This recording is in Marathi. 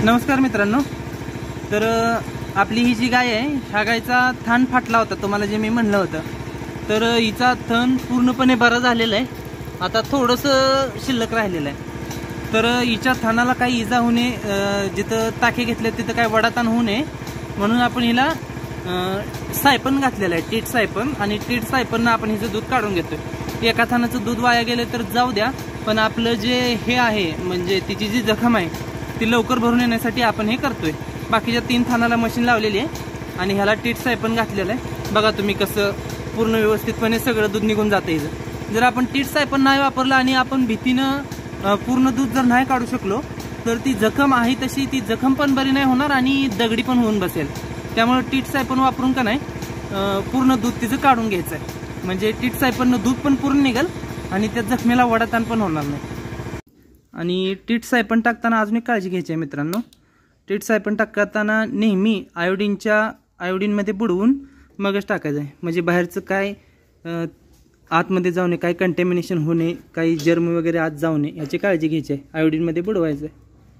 नमस्कार मित्रांनो। तर आपली ही जी गाय आहे, ह्या गायचा थान फाटला होता तुम्हाला जे मी म्हणलं होतं। तर हिचा थन पूर्णपणे बरा झालेला आहे, आता थोडंसं शिल्लक राहिलेलं आहे। तर हिच्या थानाला काही इजा होऊ नये, जिथं टाके घेतले तिथं काही वडाताण होऊ नये म्हणून आपण हिला सायपन घातलेलं आहे, टीट सायपन। आणि टीट सायपननं आपण हिचं दूध काढून घेतोय। एका थानाचं दूध वाया गेले तर जाऊ द्या, पण आपलं जे हे आहे म्हणजे तिची जी जखम आहे ती लवकर भरून येण्यासाठी आपण हे करतोय। बाकीच्या 3 थानाला मशीन लावलेली आहे आणि ह्याला टीट सायपन घातलेलं आहे। बघा तुम्ही कसं पूर्ण व्यवस्थितपणे सगळं दूध निघून जातं हिचं। जर आपण टीट सायपन नाही वापरलं आणि आपण भीतीनं पूर्ण दूध जर नाही काढू शकलो तर ती जखम आहे तशी ती जखम पण बरी नाही होणार आणि दगडी पण होऊन बसेल। त्यामुळे टीट सायपन वापरून का नाही पूर्ण दूध तिचं काढून घ्यायचं आहे, म्हणजे टीट सायपननं दूध पण पूर्ण निघेल आणि त्या जखमेला वडाताण पण होणार नाही। आणि टीट सायपन टाकताना अजून एक काळजी घ्यायची आहे मित्रांनो। टीट सायपन टाकताना नेहमी आयोडीनमध्ये बुडवून मगच टाकायचं आहे, म्हणजे बाहेरचं काय आतमध्ये जाऊ नये, काही कंटॅमिनेशन होऊ नये, काही जर्म वगैरे आत जाऊ नये याची काळजी घ्यायची आहे। आयोडीनमध्ये बुडवायचं आहे।